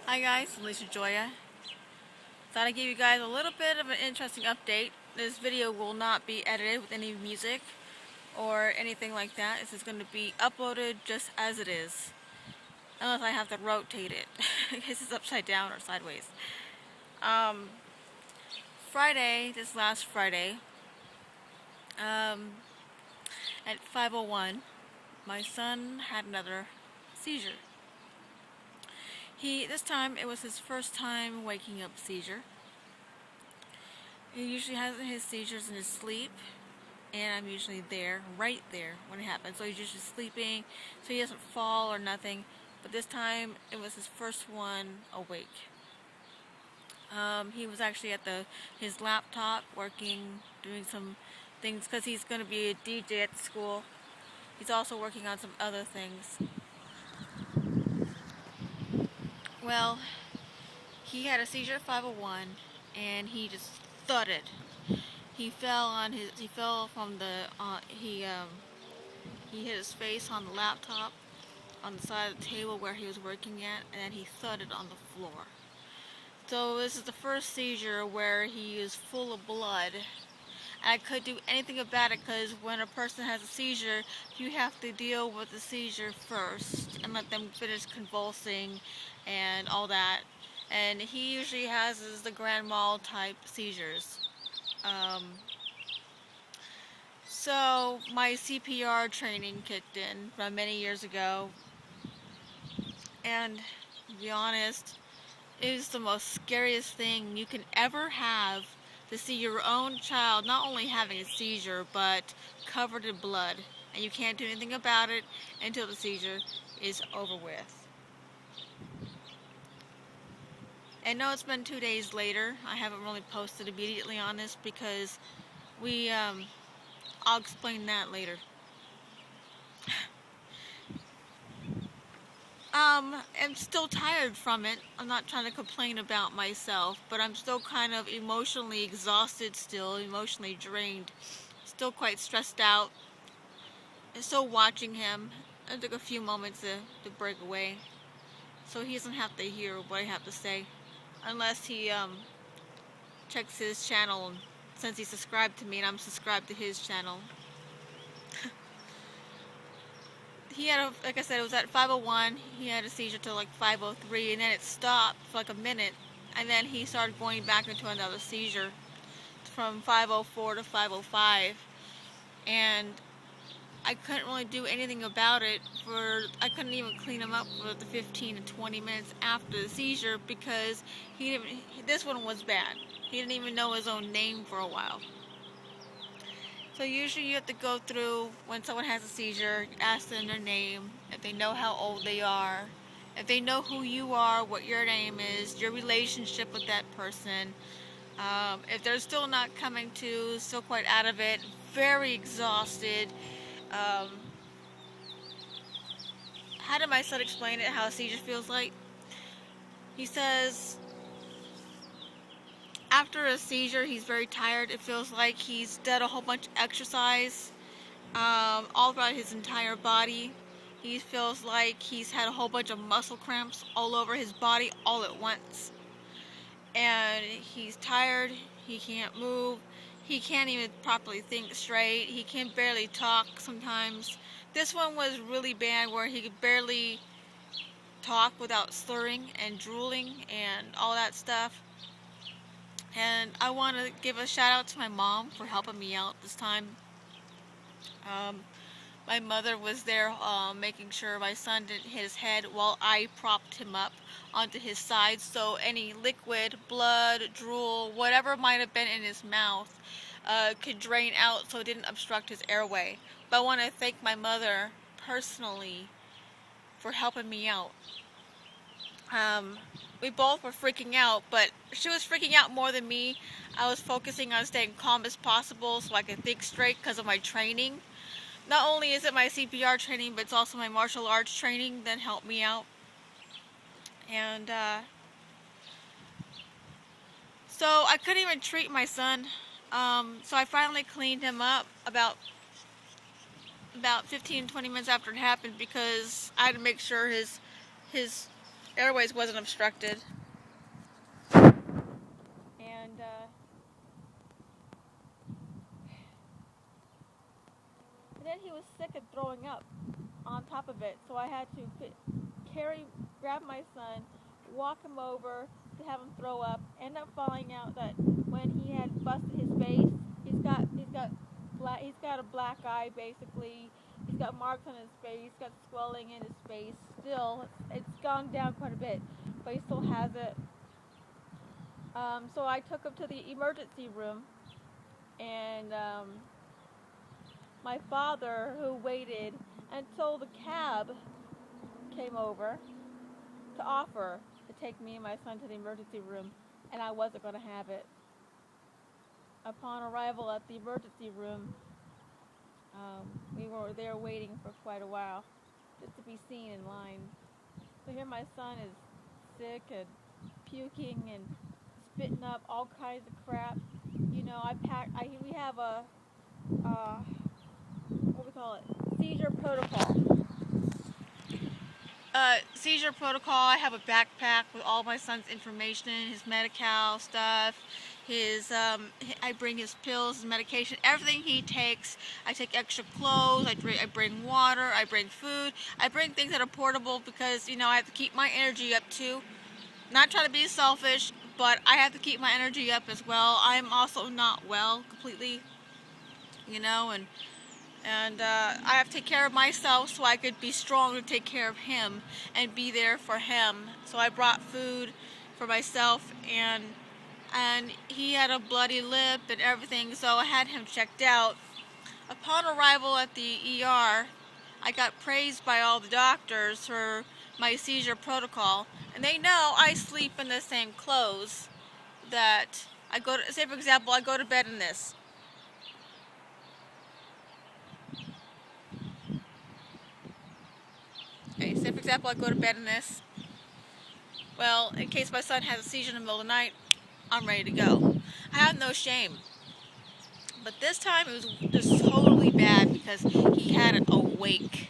Hi guys, LishaJoya. Thought I'd give you guys a little bit of an interesting update. This video will not be edited with any music or anything like that. This is going to be uploaded just as it is. Unless I have to rotate it. In case it's upside down or sideways. Friday, this last Friday, at 5:01, my son had another seizure. This time, it was his first time waking up seizure. He usually has his seizures in his sleep, and I'm usually there, right there, when it happens. So he's usually sleeping, so he doesn't fall or nothing. But this time, it was his first one awake. He was actually at his laptop, working, doing some things, because he's going to be a DJ at the school. He's also working on some other things. Well, he had a seizure at 5:01, and he just thudded. He fell from he hit his face on the laptop, on the side of the table where he was working at, and then he thudded on the floor. So this is the first seizure where he is full of blood. And I couldn't do anything about it, because when a person has a seizure, you have to deal with the seizure first and let them finish convulsing and all that. And he usually has the grand mal type seizures. So my CPR training kicked in from many years ago, and to be honest, it is the most scariest thing you can ever have, to see your own child not only having a seizure but covered in blood, and you can't do anything about it until the seizure is over with. And no, it's been 2 days later. I haven't really posted immediately on this because I'll explain that later. I'm still tired from it. I'm not trying to complain about myself, but I'm still kind of emotionally exhausted still, emotionally drained, still quite stressed out. And still watching him. I took a few moments to break away, so he doesn't have to hear what I have to say, unless he checks his channel, since he's subscribed to me and I'm subscribed to his channel. He had, like I said, it was at 5:01. He had a seizure till like 5:03, and then it stopped for like a minute, and then he started going back into another seizure from 5:04 to 5:05, and I couldn't really do anything about it. I couldn't even clean him up for the 15 to 20 minutes after the seizure, because this one was bad. He didn't even know his own name for a while. So usually you have to go through, when someone has a seizure, you ask them their name, if they know how old they are, if they know who you are, what your name is, your relationship with that person. If they're still not coming to, still quite out of it, very exhausted. How did my son explain it, how a seizure feels like? He says, after a seizure, he's very tired. It feels like he's done a whole bunch of exercise all throughout his entire body. He feels like he's had a whole bunch of muscle cramps all over his body all at once. And he's tired. He can't move. He can't even properly think straight. He can barely talk sometimes. This one was really bad, where he could barely talk without slurring and drooling and all that stuff. And I want to give a shout out to my mom for helping me out this time. My mother was there making sure my son didn't hit his head while I propped him up onto his side, so any liquid, blood, drool, whatever might have been in his mouth could drain out, so it didn't obstruct his airway. But I want to thank my mother personally for helping me out. We both were freaking out, but she was freaking out more than me. I was focusing on staying calm as possible so I could think straight because of my training. Not only is it my CPR training, but it's also my martial arts training that helped me out. And so I couldn't even treat my son. So I finally cleaned him up about 15-20 minutes after it happened, because I had to make sure his airways wasn't obstructed. And then he was sick and throwing up on top of it, so I had to grab my son, walk him over to have him throw up. End up finding out that when he had busted his face, he's got a black eye basically. He's got marks on his face. He's got swelling in his face. Still, it's gone down quite a bit, but he still has it. So I took him to the emergency room, and my father, who waited until the cab came over to offer to take me and my son to the emergency room, and I wasn't going to have it. Upon arrival at the emergency room, we were there waiting for quite a while just to be seen in line. So here my son is sick and puking and spitting up all kinds of crap. You know, we have a what we call it, seizure protocol. Seizure protocol. I have a backpack with all my son's information, his Medi-Cal stuff, I bring his pills, his medication, everything he takes. I take extra clothes, I bring water, I bring food, I bring things that are portable because, you know, I have to keep my energy up too. Not trying to be selfish, but I have to keep my energy up as well. I'm also not well completely, you know, and I have to take care of myself so I could be strong to take care of him and be there for him. So I brought food for myself, and he had a bloody lip and everything, so I had him checked out. Upon arrival at the ER, I got praised by all the doctors for my seizure protocol, and they know I sleep in the same clothes that I go to. Say for example, I go to bed in this. Okay, say for example I go to bed in this. Well, in case my son has a seizure in the middle of the night, I'm ready to go. I have no shame. But this time it was just totally bad because he had it awake.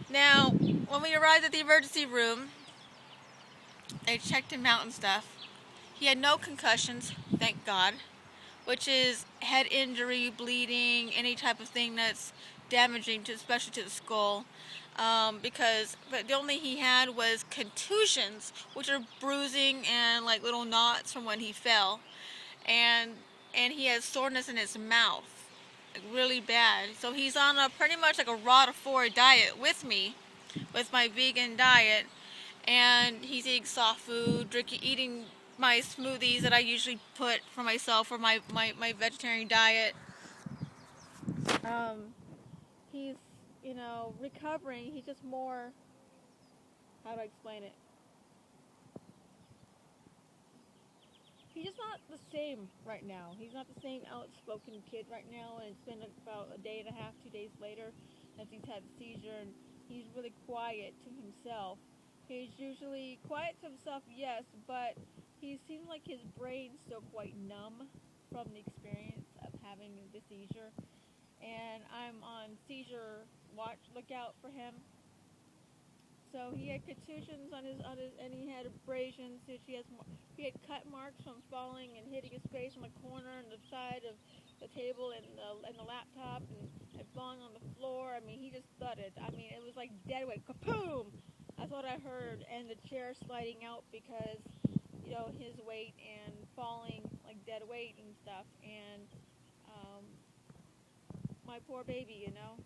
Now, when we arrived at the emergency room, they checked him out and stuff. He had no concussions, thank God, which is head injury, bleeding, any type of thing that's damaging, especially to the skull. But the only he had was contusions, which are bruising and like little knots from when he fell, and he has soreness in his mouth, like really bad. So he's on a pretty much like a raw to 4 diet with me, with my vegan diet, and he's eating soft food, eating my smoothies that I usually put for myself for my vegetarian diet. He's, you know, recovering. He's just more, how do I explain it? He's just not the same right now. He's not the same outspoken kid right now, and it's been about a day and a half, 2 days later since he's had the seizure, and he's really quiet to himself. He's usually quiet to himself, yes, but he seems like his brain's still quite numb from the experience of having the seizure. And I'm on seizure lookout for him. So he had contusions on his, and he had abrasions. He had cut marks from falling and hitting his face on the corner and the side of the table and the laptop, and falling on the floor. I mean, he just thudded. I mean, it was like dead weight, kaboom! That's what I heard, and the chair sliding out because, you know, his weight and falling like dead weight and stuff, and my poor baby, you know.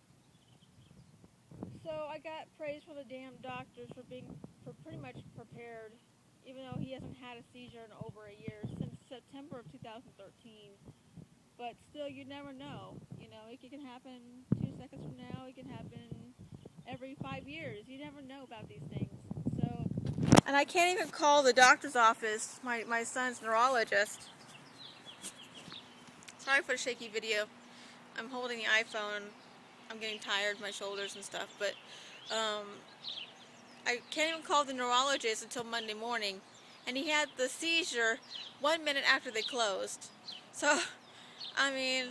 So I got praise from the damn doctors for pretty much prepared, even though he hasn't had a seizure in over a year, since September of 2013. But still, you never know. You know, it can happen 2 seconds from now. It can happen every 5 years. You never know about these things. So, and I can't even call the doctor's office, my son's neurologist. Sorry for the shaky video. I'm holding the iPhone. I'm getting tired, my shoulders and stuff, but I can't even call the neurologist until Monday morning, and he had the seizure 1 minute after they closed. So, I mean,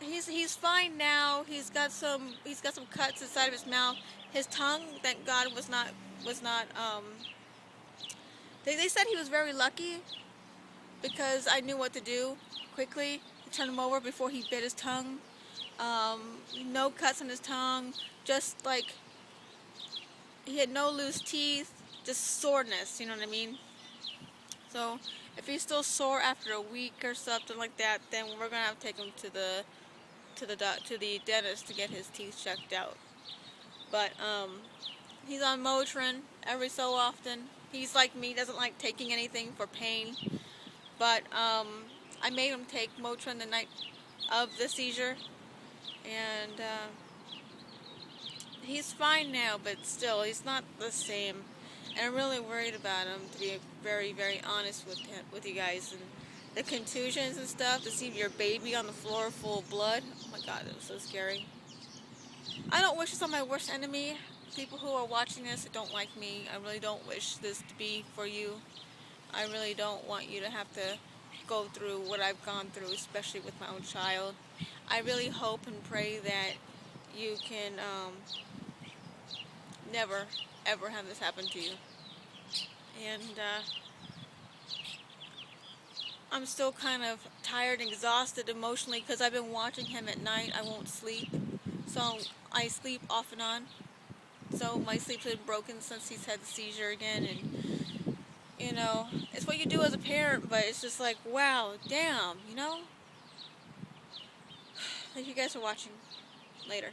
he's fine now. He's got some cuts inside of his mouth. His tongue, thank God, was not. They said he was very lucky because I knew what to do quickly to turn him over before he bit his tongue. No cuts on his tongue, just like he had no loose teeth, just soreness. You know what I mean? So if he's still sore after a week or something like that, then we're gonna have to take him to the dentist to get his teeth checked out. But he's on Motrin every so often. He's like me, doesn't like taking anything for pain. But I made him take Motrin the night of the seizure, and he's fine now. But still, he's not the same. And I'm really worried about him, to be very, very honest with you guys. And the contusions and stuff, to see your baby on the floor full of blood. Oh my God, it was so scary. I don't wish this on my worst enemy. People who are watching this that don't like me, I really don't wish this to be for you. I really don't want you to have to go through what I've gone through, especially with my own child. I really hope and pray that you can never, ever have this happen to you. And I'm still kind of tired and exhausted emotionally because I've been watching him at night. I won't sleep. So I sleep off and on. So my sleep's been broken since he's had the seizure again. And, you know, it's what you do as a parent, but it's just like, wow, damn, you know? Thank you guys for watching. Later.